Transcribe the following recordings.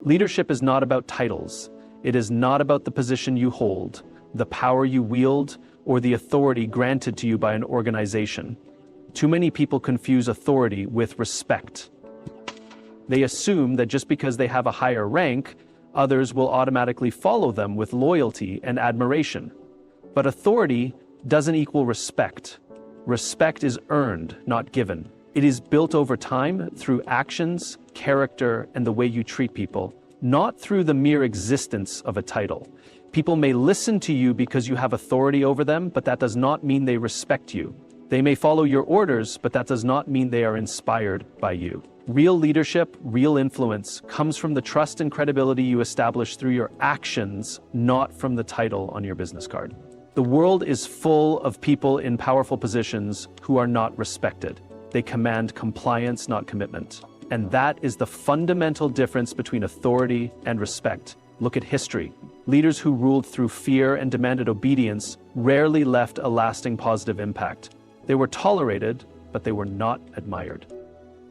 Leadership is not about titles. It is not about the position you hold, the power you wield, or the authority granted to you by an organization. Too many people confuse authority with respect. They assume that just because they have a higher rank, others will automatically follow them with loyalty and admiration. But authority doesn't equal respect. Respect is earned, not given. It is built over time through actions, character, and the way you treat people, not through the mere existence of a title. People may listen to you because you have authority over them, but that does not mean they respect you. They may follow your orders, but that does not mean they are inspired by you. Real leadership, real influence, comes from the trust and credibility you establish through your actions, not from the title on your business card. The world is full of people in powerful positions who are not respected. They command compliance, not commitment. And that is the fundamental difference between authority and respect. Look at history. Leaders who ruled through fear and demanded obedience rarely left a lasting positive impact. They were tolerated, but they were not admired.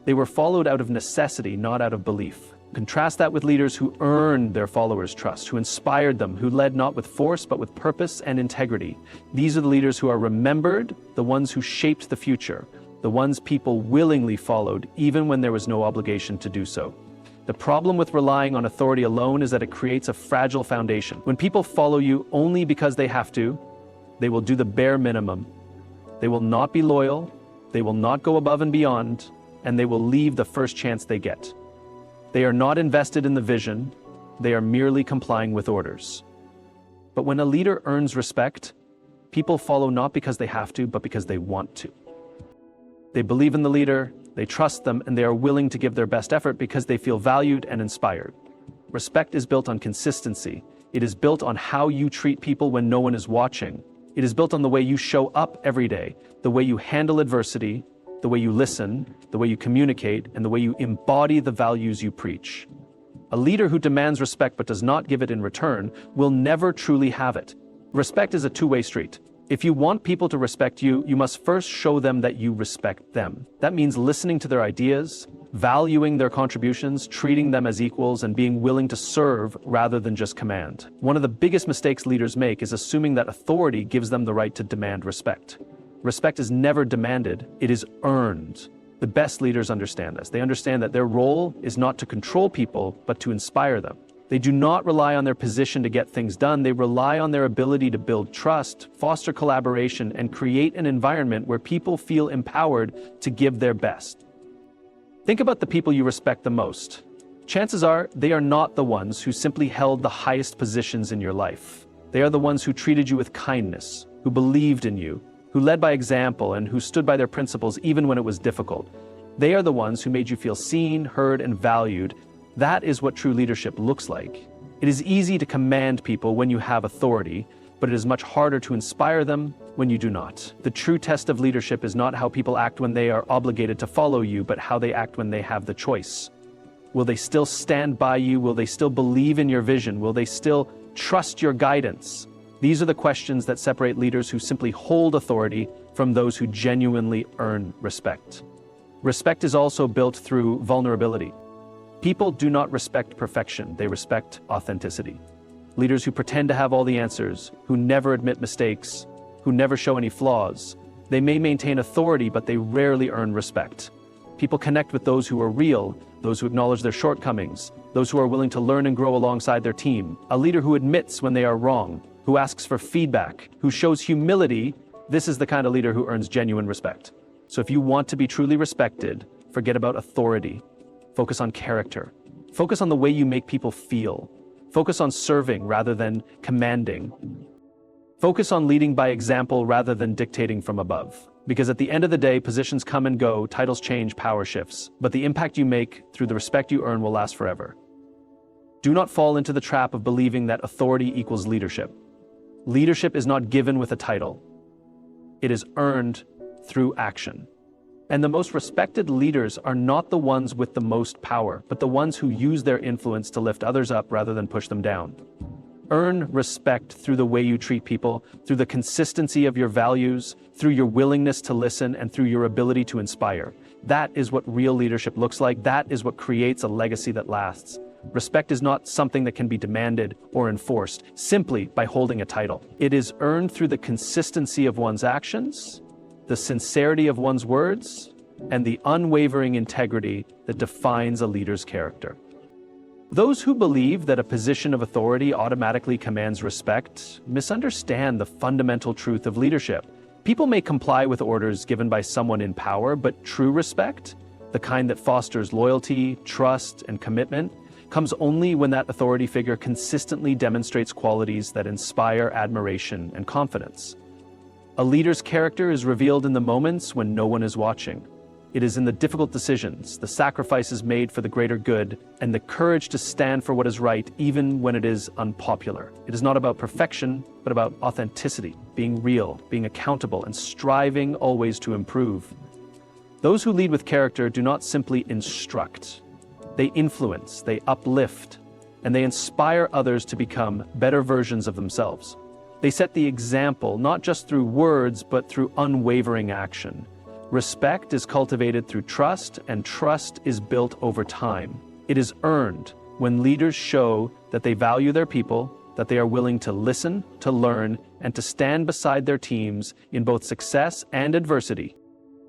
They were followed out of necessity, not out of belief. Contrast that with leaders who earned their followers' trust, who inspired them, who led not with force, but with purpose and integrity. These are the leaders who are remembered, the ones who shaped the future, the ones people willingly followed, even when there was no obligation to do so. The problem with relying on authority alone is that it creates a fragile foundation. When people follow you only because they have to, they will do the bare minimum. They will not be loyal, they will not go above and beyond, and they will leave the first chance they get. They are not invested in the vision, they are merely complying with orders. But when a leader earns respect, people follow not because they have to, but because they want to. They believe in the leader, they trust them, and they are willing to give their best effort because they feel valued and inspired. Respect is built on consistency. It is built on how you treat people when no one is watching. It is built on the way you show up every day, the way you handle adversity, the way you listen, the way you communicate, and the way you embody the values you preach. A leader who demands respect but does not give it in return will never truly have it. Respect is a two-way street. If you want people to respect you, you must first show them that you respect them. That means listening to their ideas, valuing their contributions, treating them as equals, and being willing to serve rather than just command. One of the biggest mistakes leaders make is assuming that authority gives them the right to demand respect. Respect is never demanded, it is earned. The best leaders understand this. They understand that their role is not to control people, but to inspire them. They do not rely on their position to get things done. They rely on their ability to build trust, foster collaboration, and create an environment where people feel empowered to give their best. Think about the people you respect the most. Chances are they are not the ones who simply held the highest positions in your life. They are the ones who treated you with kindness, who believed in you, who led by example, and who stood by their principles even when it was difficult. They are the ones who made you feel seen, heard, and valued. That is what true leadership looks like. It is easy to command people when you have authority, but it is much harder to inspire them when you do not. The true test of leadership is not how people act when they are obligated to follow you, but how they act when they have the choice. Will they still stand by you? Will they still believe in your vision? Will they still trust your guidance? These are the questions that separate leaders who simply hold authority from those who genuinely earn respect. Respect is also built through vulnerability. People do not respect perfection, they respect authenticity. Leaders who pretend to have all the answers, who never admit mistakes, who never show any flaws, they may maintain authority, but they rarely earn respect. People connect with those who are real, those who acknowledge their shortcomings, those who are willing to learn and grow alongside their team. A leader who admits when they are wrong, who asks for feedback, who shows humility, this is the kind of leader who earns genuine respect. So if you want to be truly respected, forget about authority. Focus on character. Focus on the way you make people feel. Focus on serving rather than commanding. Focus on leading by example rather than dictating from above. Because at the end of the day, positions come and go, titles change, power shifts, but the impact you make through the respect you earn will last forever. Do not fall into the trap of believing that authority equals leadership. Leadership is not given with a title. It is earned through action. And the most respected leaders are not the ones with the most power, but the ones who use their influence to lift others up rather than push them down. Earn respect through the way you treat people, through the consistency of your values, through your willingness to listen, and through your ability to inspire. That is what real leadership looks like. That is what creates a legacy that lasts. Respect is not something that can be demanded or enforced simply by holding a title. It is earned through the consistency of one's actions, the sincerity of one's words, and the unwavering integrity that defines a leader's character. Those who believe that a position of authority automatically commands respect misunderstand the fundamental truth of leadership. People may comply with orders given by someone in power, but true respect, the kind that fosters loyalty, trust, and commitment, comes only when that authority figure consistently demonstrates qualities that inspire admiration and confidence. A leader's character is revealed in the moments when no one is watching. It is in the difficult decisions, the sacrifices made for the greater good, and the courage to stand for what is right even when it is unpopular. It is not about perfection, but about authenticity, being real, being accountable, and striving always to improve. Those who lead with character do not simply instruct. They influence, they uplift, and they inspire others to become better versions of themselves. They set the example, not just through words, but through unwavering action. Respect is cultivated through trust, and trust is built over time. It is earned when leaders show that they value their people, that they are willing to listen, to learn, and to stand beside their teams in both success and adversity.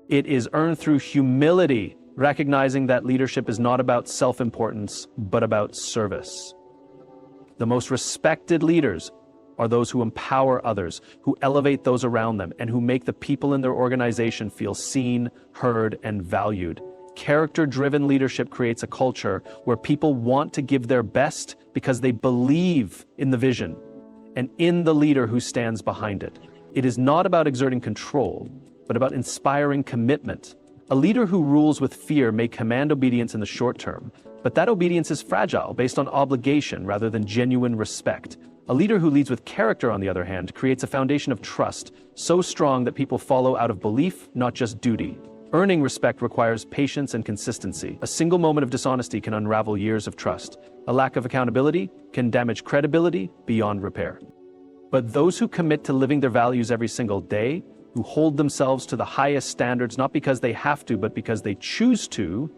It is earned through humility, recognizing that leadership is not about self-importance, but about service. The most respected leaders are those who empower others, who elevate those around them, and who make the people in their organization feel seen, heard, and valued. Character-driven leadership creates a culture where people want to give their best because they believe in the vision and in the leader who stands behind it. It is not about exerting control, but about inspiring commitment. A leader who rules with fear may command obedience in the short term, but that obedience is fragile, based on obligation rather than genuine respect. A leader who leads with character, on the other hand, creates a foundation of trust so strong that people follow out of belief, not just duty. Earning respect requires patience and consistency. A single moment of dishonesty can unravel years of trust. A lack of accountability can damage credibility beyond repair. But those who commit to living their values every single day, who hold themselves to the highest standards not because they have to, but because they choose to,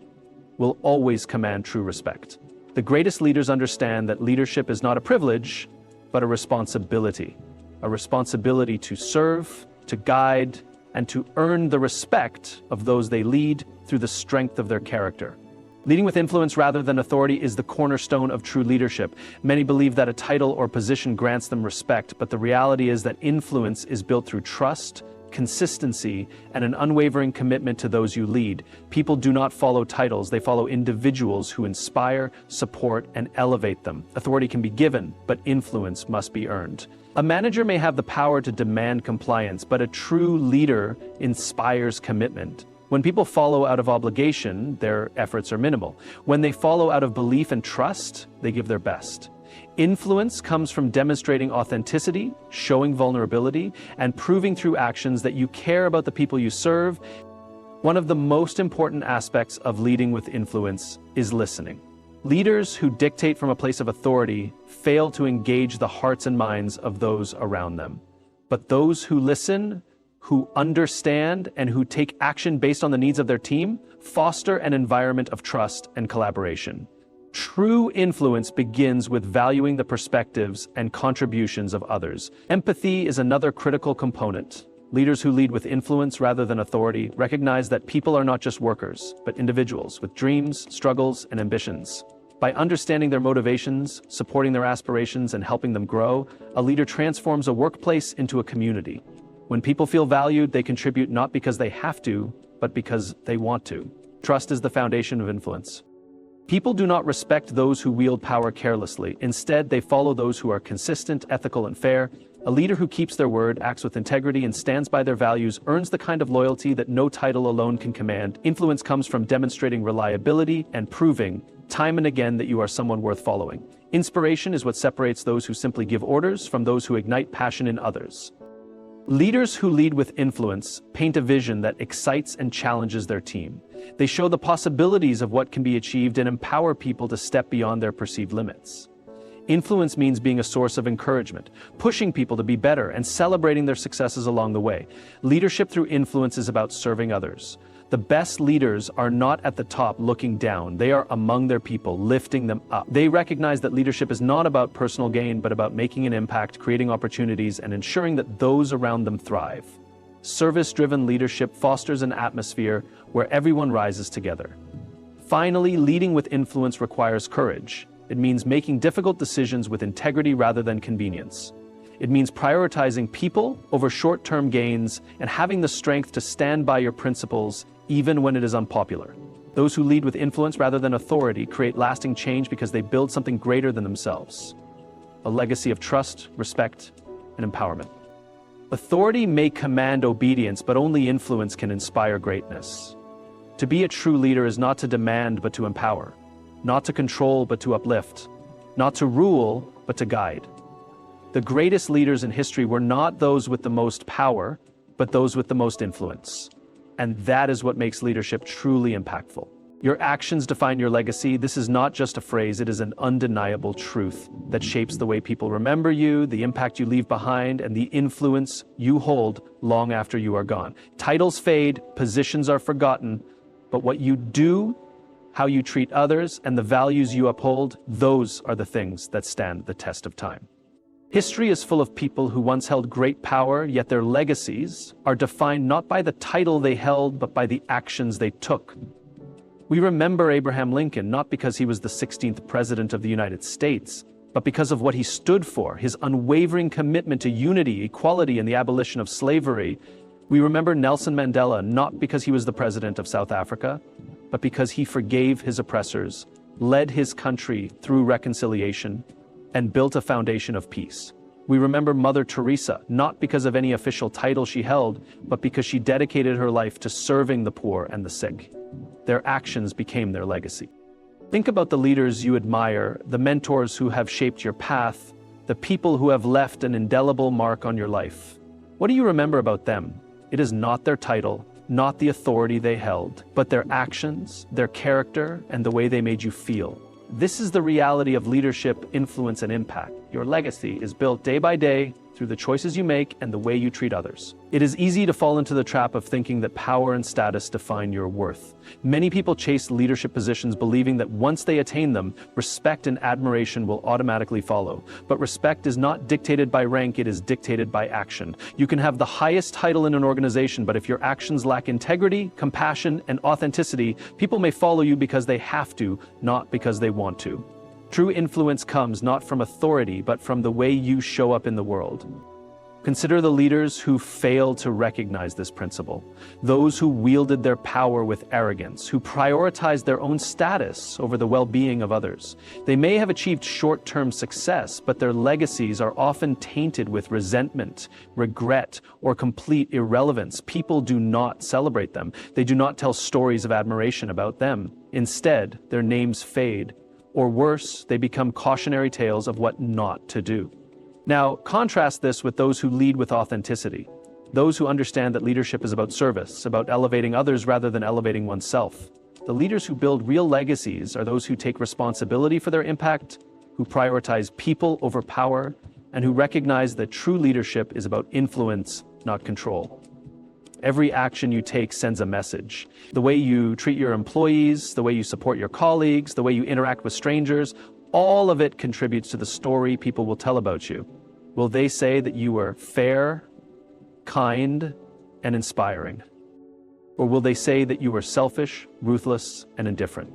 will always command true respect. The greatest leaders understand that leadership is not a privilege, but a responsibility to serve, to guide, and to earn the respect of those they lead through the strength of their character. Leading with influence rather than authority is the cornerstone of true leadership. Many believe that a title or position grants them respect, but the reality is that influence is built through trust, consistency, and an unwavering commitment to those you lead. People do not follow titles, they follow individuals who inspire, support, and elevate them. Authority can be given, but influence must be earned. A manager may have the power to demand compliance, but a true leader inspires commitment. When people follow out of obligation, their efforts are minimal. When they follow out of belief and trust, they give their best. Influence comes from demonstrating authenticity, showing vulnerability, and proving through actions that you care about the people you serve. One of the most important aspects of leading with influence is listening. Leaders who dictate from a place of authority fail to engage the hearts and minds of those around them. But those who listen, who understand, and who take action based on the needs of their team, foster an environment of trust and collaboration. True influence begins with valuing the perspectives and contributions of others. Empathy is another critical component. Leaders who lead with influence rather than authority recognize that people are not just workers, but individuals with dreams, struggles, and ambitions. By understanding their motivations, supporting their aspirations, and helping them grow, a leader transforms a workplace into a community. When people feel valued, they contribute not because they have to, but because they want to. Trust is the foundation of influence. People do not respect those who wield power carelessly. Instead, they follow those who are consistent, ethical, and fair. A leader who keeps their word, acts with integrity, and stands by their values earns the kind of loyalty that no title alone can command. Influence comes from demonstrating reliability and proving, time and again, that you are someone worth following. Inspiration is what separates those who simply give orders from those who ignite passion in others. Leaders who lead with influence paint a vision that excites and challenges their team. They show the possibilities of what can be achieved and empower people to step beyond their perceived limits. Influence means being a source of encouragement, pushing people to be better, and celebrating their successes along the way. Leadership through influence is about serving others. The best leaders are not at the top looking down. They are among their people, lifting them up. They recognize that leadership is not about personal gain, but about making an impact, creating opportunities, and ensuring that those around them thrive. Service-driven leadership fosters an atmosphere where everyone rises together. Finally, leading with influence requires courage. It means making difficult decisions with integrity rather than convenience. It means prioritizing people over short-term gains and having the strength to stand by your principles even when it is unpopular. Those who lead with influence rather than authority create lasting change because they build something greater than themselves. A legacy of trust, respect, and empowerment. Authority may command obedience, but only influence can inspire greatness. To be a true leader is not to demand, but to empower. Not to control, but to uplift. Not to rule, but to guide. The greatest leaders in history were not those with the most power, but those with the most influence. And that is what makes leadership truly impactful. Your actions define your legacy. This is not just a phrase, it is an undeniable truth that shapes the way people remember you, the impact you leave behind, and the influence you hold long after you are gone. Titles fade, positions are forgotten, but what you do, how you treat others, and the values you uphold, those are the things that stand the test of time. History is full of people who once held great power, yet their legacies are defined not by the title they held, but by the actions they took. We remember Abraham Lincoln not because he was the 16th President of the United States, but because of what he stood for, his unwavering commitment to unity, equality, and the abolition of slavery. We remember Nelson Mandela not because he was the President of South Africa, but because he forgave his oppressors, led his country through reconciliation, and built a foundation of peace. We remember Mother Teresa, not because of any official title she held, but because she dedicated her life to serving the poor and the sick. Their actions became their legacy. Think about the leaders you admire, the mentors who have shaped your path, the people who have left an indelible mark on your life. What do you remember about them? It is not their title, not the authority they held, but their actions, their character, and the way they made you feel. This is the reality of leadership, influence, and impact. Your legacy is built day by day through the choices you make and the way you treat others. It is easy to fall into the trap of thinking that power and status define your worth. Many people chase leadership positions believing that once they attain them, respect and admiration will automatically follow. But respect is not dictated by rank, it is dictated by action. You can have the highest title in an organization, but if your actions lack integrity, compassion, and authenticity, people may follow you because they have to, not because they want to. True influence comes not from authority, but from the way you show up in the world. Consider the leaders who failed to recognize this principle. Those who wielded their power with arrogance, who prioritized their own status over the well-being of others. They may have achieved short-term success, but their legacies are often tainted with resentment, regret, or complete irrelevance. People do not celebrate them. They do not tell stories of admiration about them. Instead, their names fade. Or worse, they become cautionary tales of what not to do. Now, contrast this with those who lead with authenticity. Those who understand that leadership is about service, about elevating others rather than elevating oneself. The leaders who build real legacies are those who take responsibility for their impact, who prioritize people over power, and who recognize that true leadership is about influence, not control. Every action you take sends a message. The way you treat your employees, the way you support your colleagues, the way you interact with strangers, all of it contributes to the story people will tell about you. Will they say that you were fair, kind, and inspiring? Or will they say that you were selfish, ruthless, and indifferent?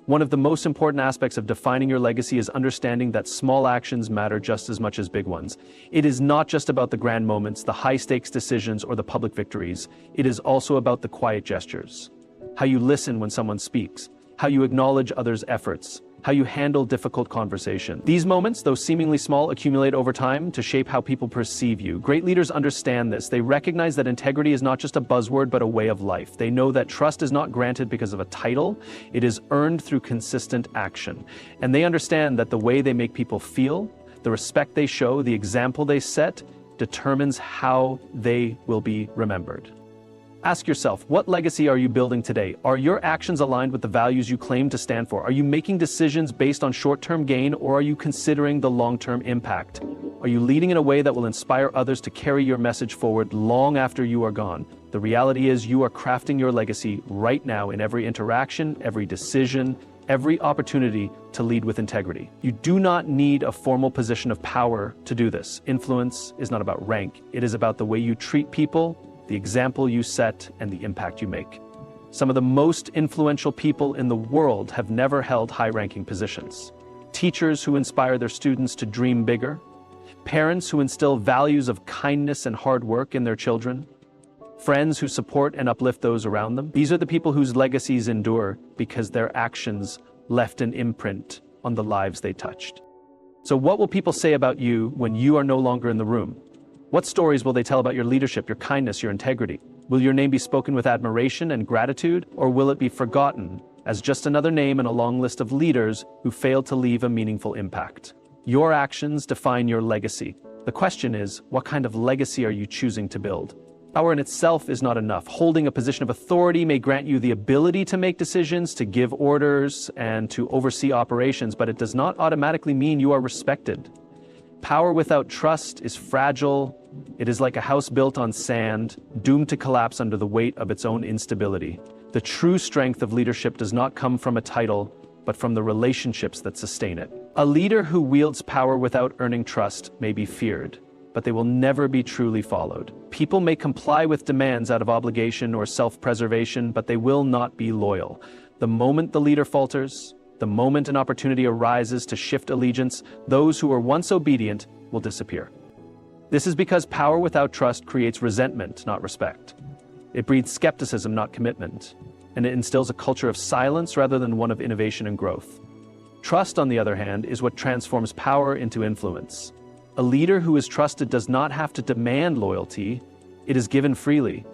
One of the most important aspects of defining your legacy is understanding that small actions matter just as much as big ones. It is not just about the grand moments, the high-stakes decisions, or the public victories. It is also about the quiet gestures. How you listen when someone speaks, how you acknowledge others' efforts, how you handle difficult conversation. These moments, though seemingly small, accumulate over time to shape how people perceive you. Great leaders understand this. They recognize that integrity is not just a buzzword, but a way of life. They know that trust is not granted because of a title. It is earned through consistent action. And they understand that the way they make people feel, the respect they show, the example they set, determines how they will be remembered. Ask yourself, what legacy are you building today? Are your actions aligned with the values you claim to stand for? Are you making decisions based on short-term gain, or are you considering the long-term impact? Are you leading in a way that will inspire others to carry your message forward long after you are gone? The reality is you are crafting your legacy right now in every interaction, every decision, every opportunity to lead with integrity. You do not need a formal position of power to do this. Influence is not about rank. It is about the way you treat people, the example you set, and the impact you make. Some of the most influential people in the world have never held high-ranking positions. Teachers who inspire their students to dream bigger, parents who instill values of kindness and hard work in their children, friends who support and uplift those around them. These are the people whose legacies endure because their actions left an imprint on the lives they touched. So what will people say about you when you are no longer in the room? What stories will they tell about your leadership, your kindness, your integrity? Will your name be spoken with admiration and gratitude, or will it be forgotten as just another name in a long list of leaders who failed to leave a meaningful impact? Your actions define your legacy. The question is, what kind of legacy are you choosing to build? Power in itself is not enough. Holding a position of authority may grant you the ability to make decisions, to give orders, and to oversee operations, but it does not automatically mean you are respected. Power without trust is fragile. It is like a house built on sand, doomed to collapse under the weight of its own instability. The true strength of leadership does not come from a title, but from the relationships that sustain it. A leader who wields power without earning trust may be feared, but they will never be truly followed. People may comply with demands out of obligation or self-preservation, but they will not be loyal. The moment the leader falters, the moment an opportunity arises to shift allegiance, those who were once obedient will disappear. This is because power without trust creates resentment, not respect. It breeds skepticism, not commitment. And it instills a culture of silence rather than one of innovation and growth. Trust, on the other hand, is what transforms power into influence. A leader who is trusted does not have to demand loyalty, it is given freely.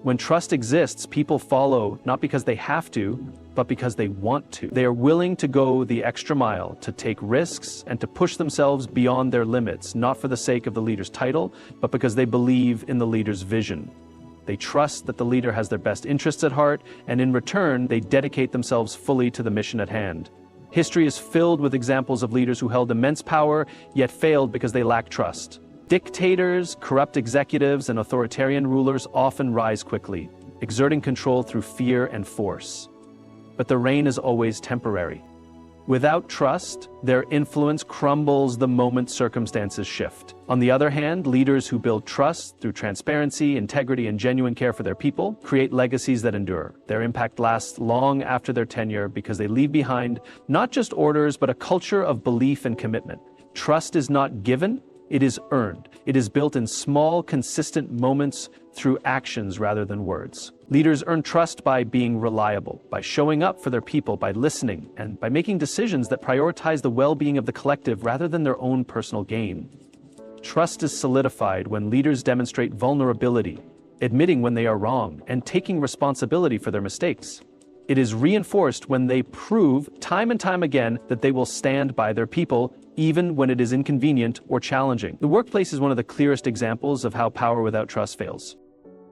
When trust exists, people follow not because they have to, but because they want to. They are willing to go the extra mile, to take risks, and to push themselves beyond their limits, not for the sake of the leader's title, but because they believe in the leader's vision. They trust that the leader has their best interests at heart, and in return, they dedicate themselves fully to the mission at hand. History is filled with examples of leaders who held immense power, yet failed because they lacked trust. Dictators, corrupt executives, and authoritarian rulers often rise quickly, exerting control through fear and force. But the reign is always temporary. Without trust, their influence crumbles the moment circumstances shift. On the other hand, leaders who build trust through transparency, integrity, and genuine care for their people create legacies that endure. Their impact lasts long after their tenure because they leave behind not just orders, but a culture of belief and commitment. Trust is not given, it is earned. It is built in small, consistent moments through actions rather than words. Leaders earn trust by being reliable, by showing up for their people, by listening, and by making decisions that prioritize the well-being of the collective rather than their own personal gain. Trust is solidified when leaders demonstrate vulnerability, admitting when they are wrong, and taking responsibility for their mistakes. It is reinforced when they prove time and time again that they will stand by their people, even when it is inconvenient or challenging. The workplace is one of the clearest examples of how power without trust fails.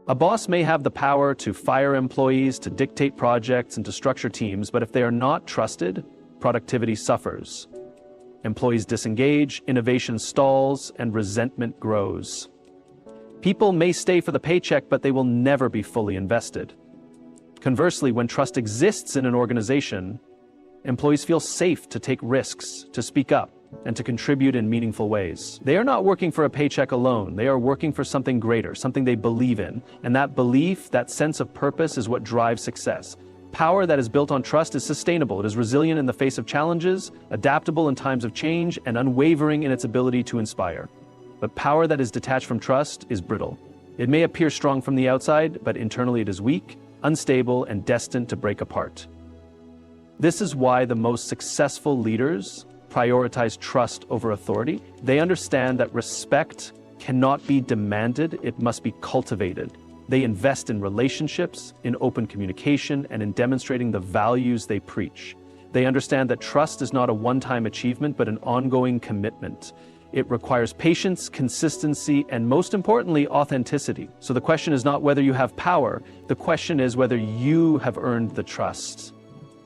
A boss may have the power to fire employees, to dictate projects, and to structure teams, but if they are not trusted, productivity suffers. Employees disengage, innovation stalls, and resentment grows. People may stay for the paycheck, but they will never be fully invested. Conversely, when trust exists in an organization, employees feel safe to take risks, to speak up, and to contribute in meaningful ways. They are not working for a paycheck alone. They are working for something greater, something they believe in. And that belief, that sense of purpose is what drives success. Power that is built on trust is sustainable. It is resilient in the face of challenges, adaptable in times of change, and unwavering in its ability to inspire. But power that is detached from trust is brittle. It may appear strong from the outside, but internally it is weak, unstable, and destined to break apart. This is why the most successful leaders prioritize trust over authority. They understand that respect cannot be demanded, it must be cultivated. They invest in relationships, in open communication, and in demonstrating the values they preach. They understand that trust is not a one-time achievement, but an ongoing commitment. It requires patience, consistency, and most importantly, authenticity. So the question is not whether you have power, the question is whether you have earned the trust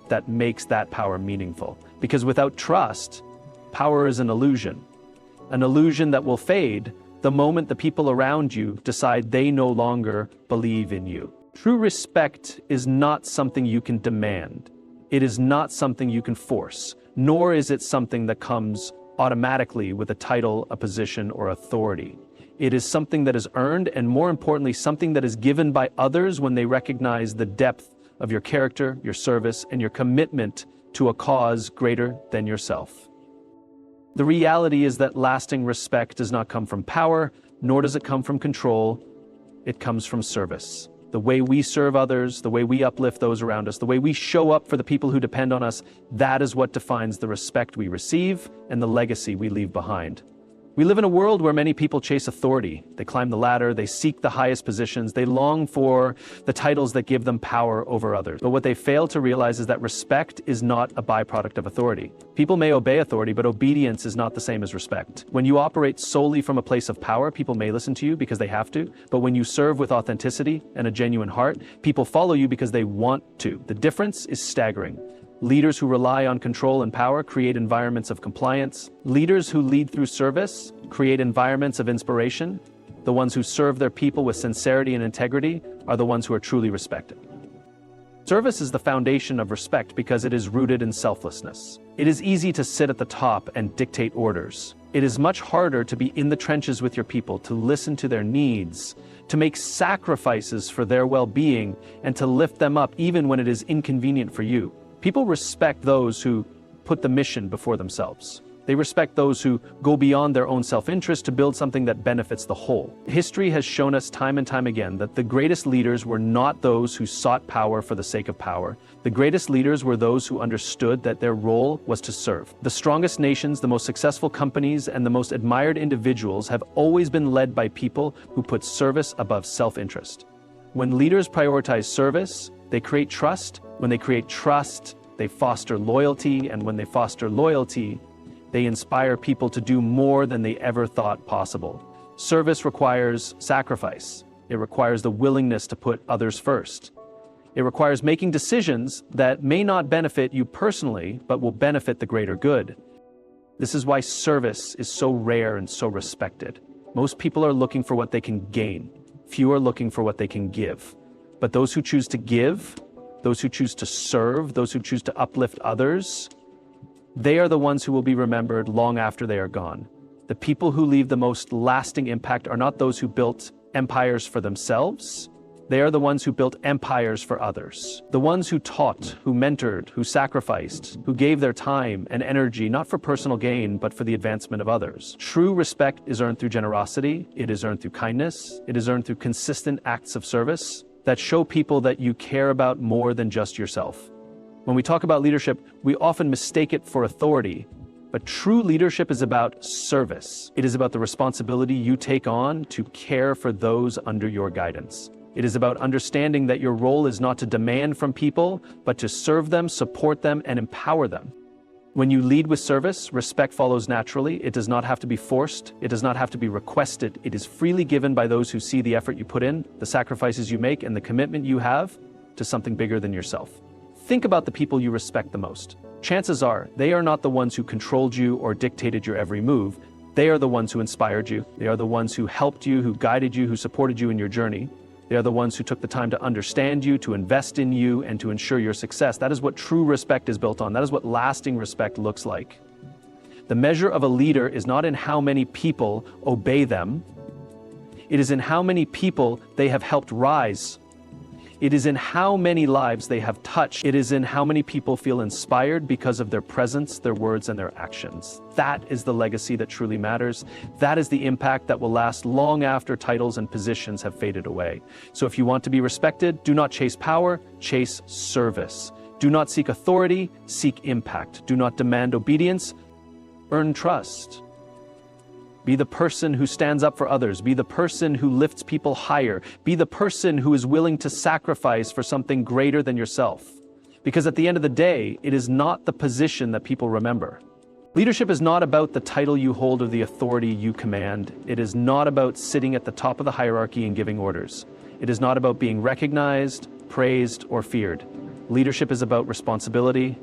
that makes that power meaningful. Because without trust, power is an illusion that will fade the moment the people around you decide they no longer believe in you. True respect is not something you can demand. It is not something you can force, nor is it something that comes automatically with a title, a position, or authority. It is something that is earned, and more importantly, something that is given by others when they recognize the depth of your character, your service, and your commitment to a cause greater than yourself. The reality is that lasting respect does not come from power, nor does it come from control. It comes from service. The way we serve others, the way we uplift those around us, the way we show up for the people who depend on us, that is what defines the respect we receive and the legacy we leave behind. We live in a world where many people chase authority. They climb the ladder, they seek the highest positions, they long for the titles that give them power over others. But what they fail to realize is that respect is not a byproduct of authority. People may obey authority, but obedience is not the same as respect. When you operate solely from a place of power, people may listen to you because they have to, but when you serve with authenticity and a genuine heart, people follow you because they want to. The difference is staggering. Leaders who rely on control and power create environments of compliance. Leaders who lead through service create environments of inspiration. The ones who serve their people with sincerity and integrity are the ones who are truly respected. Service is the foundation of respect because it is rooted in selflessness. It is easy to sit at the top and dictate orders. It is much harder to be in the trenches with your people, to listen to their needs, to make sacrifices for their well-being, and to lift them up even when it is inconvenient for you. People respect those who put the mission before themselves. They respect those who go beyond their own self-interest to build something that benefits the whole. History has shown us time and time again that the greatest leaders were not those who sought power for the sake of power. The greatest leaders were those who understood that their role was to serve. The strongest nations, the most successful companies, and the most admired individuals have always been led by people who put service above self-interest. When leaders prioritize service, they create trust. When they create trust, they foster loyalty, and when they foster loyalty, they inspire people to do more than they ever thought possible. Service requires sacrifice. It requires the willingness to put others first. It requires making decisions that may not benefit you personally, but will benefit the greater good. This is why service is so rare and so respected. Most people are looking for what they can gain. Few are looking for what they can give. But those who choose to give, those who choose to serve, those who choose to uplift others, they are the ones who will be remembered long after they are gone. The people who leave the most lasting impact are not those who built empires for themselves. They are the ones who built empires for others. The ones who taught, who mentored, who sacrificed, who gave their time and energy not for personal gain, but for the advancement of others. True respect is earned through generosity. It is earned through kindness. It is earned through consistent acts of service that show people that you care about more than just yourself. When we talk about leadership, we often mistake it for authority, but true leadership is about service. It is about the responsibility you take on to care for those under your guidance. It is about understanding that your role is not to demand from people, but to serve them, support them, and empower them. When you lead with service, respect follows naturally. It does not have to be forced. It does not have to be requested. It is freely given by those who see the effort you put in, the sacrifices you make, and the commitment you have to something bigger than yourself. Think about the people you respect the most. Chances are they are not the ones who controlled you or dictated your every move. They are the ones who inspired you. They are the ones who helped you, who guided you, who supported you in your journey. They are the ones who took the time to understand you, to invest in you, and to ensure your success. That is what true respect is built on. That is what lasting respect looks like. The measure of a leader is not in how many people obey them. It is in how many people they have helped rise. It is in how many lives they have touched. It is in how many people feel inspired because of their presence, their words, and their actions. That is the legacy that truly matters. That is the impact that will last long after titles and positions have faded away. So if you want to be respected, do not chase power, chase service. Do not seek authority, seek impact. Do not demand obedience, earn trust. Be the person who stands up for others. Be the person who lifts people higher. Be the person who is willing to sacrifice for something greater than yourself. Because at the end of the day, it is not the position that people remember. Leadership is not about the title you hold or the authority you command. It is not about sitting at the top of the hierarchy and giving orders. It is not about being recognized, praised, or feared. Leadership is about responsibility.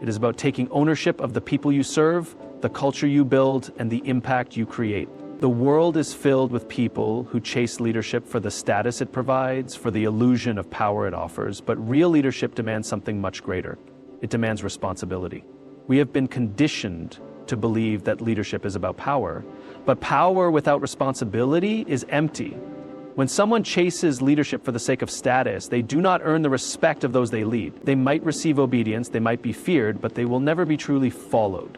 It is about taking ownership of the people you serve, the culture you build, and the impact you create. The world is filled with people who chase leadership for the status it provides, for the illusion of power it offers, but real leadership demands something much greater. It demands responsibility. We have been conditioned to believe that leadership is about power, but power without responsibility is empty. When someone chases leadership for the sake of status, they do not earn the respect of those they lead. They might receive obedience, they might be feared, but they will never be truly followed.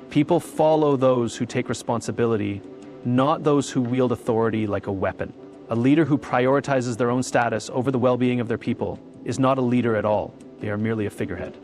People follow those who take responsibility, not those who wield authority like a weapon. A leader who prioritizes their own status over the well-being of their people is not a leader at all. They are merely a figurehead.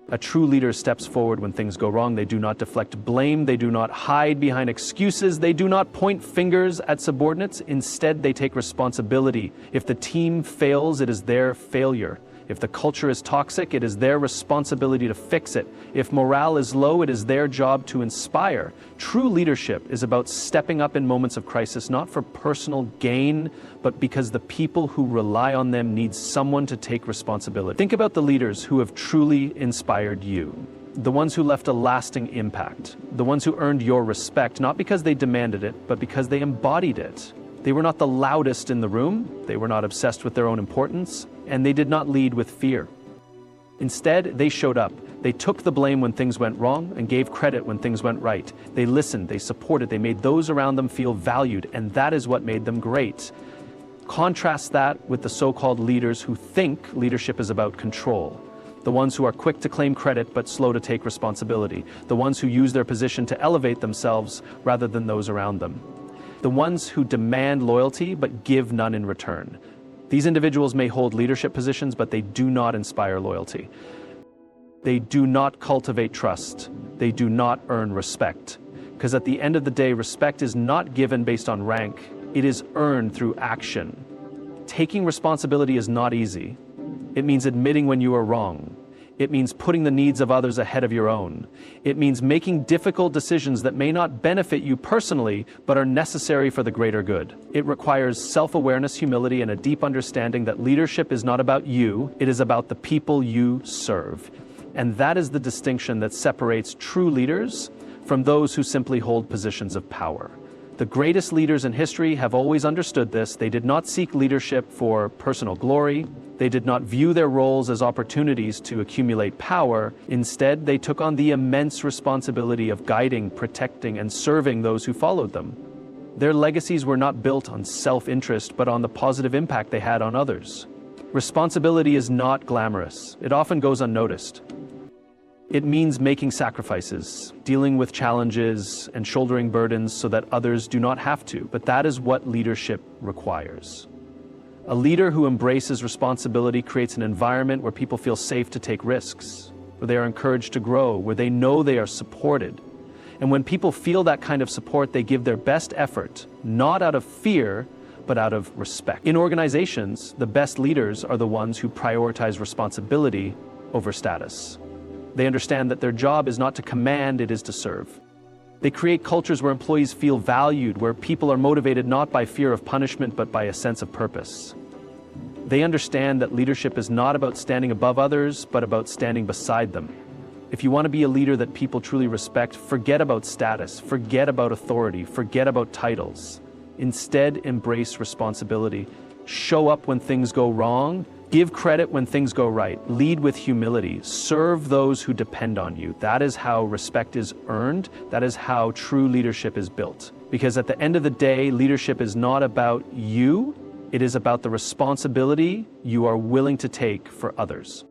A true leader steps forward when things go wrong. They do not deflect blame. They do not hide behind excuses. They do not point fingers at subordinates. Instead, they take responsibility. If the team fails, it is their failure. If the culture is toxic, it is their responsibility to fix it. If morale is low, it is their job to inspire. True leadership is about stepping up in moments of crisis, not for personal gain, but because the people who rely on them need someone to take responsibility. Think about the leaders who have truly inspired you. The ones who left a lasting impact. The ones who earned your respect, not because they demanded it, but because they embodied it. They were not the loudest in the room, they were not obsessed with their own importance, and they did not lead with fear. Instead, they showed up. They took the blame when things went wrong and gave credit when things went right. They listened, they supported, they made those around them feel valued, and that is what made them great. Contrast that with the so-called leaders who think leadership is about control. The ones who are quick to claim credit but slow to take responsibility. The ones who use their position to elevate themselves rather than those around them. The ones who demand loyalty but give none in return. These individuals may hold leadership positions, but they do not inspire loyalty. They do not cultivate trust. They do not earn respect. Because at the end of the day, respect is not given based on rank. It is earned through action. Taking responsibility is not easy. It means admitting when you are wrong. It means putting the needs of others ahead of your own. It means making difficult decisions that may not benefit you personally, but are necessary for the greater good. It requires self-awareness, humility, and a deep understanding that leadership is not about you, it is about the people you serve. And that is the distinction that separates true leaders from those who simply hold positions of power. The greatest leaders in history have always understood this. They did not seek leadership for personal glory. They did not view their roles as opportunities to accumulate power. Instead, they took on the immense responsibility of guiding, protecting, and serving those who followed them. Their legacies were not built on self-interest, but on the positive impact they had on others. Responsibility is not glamorous. It often goes unnoticed. It means making sacrifices, dealing with challenges, and shouldering burdens so that others do not have to, but that is what leadership requires. A leader who embraces responsibility creates an environment where people feel safe to take risks, where they are encouraged to grow, where they know they are supported. And when people feel that kind of support, they give their best effort, not out of fear, but out of respect. In organizations, the best leaders are the ones who prioritize responsibility over status. They understand that their job is not to command, it is to serve. They create cultures where employees feel valued, where people are motivated not by fear of punishment, but by a sense of purpose. They understand that leadership is not about standing above others, but about standing beside them. If you want to be a leader that people truly respect, forget about status, forget about authority, forget about titles. Instead, embrace responsibility. Show up when things go wrong. Give credit when things go right. Lead with humility. Serve those who depend on you. That is how respect is earned. That is how true leadership is built. Because at the end of the day, leadership is not about you. It is about the responsibility you are willing to take for others.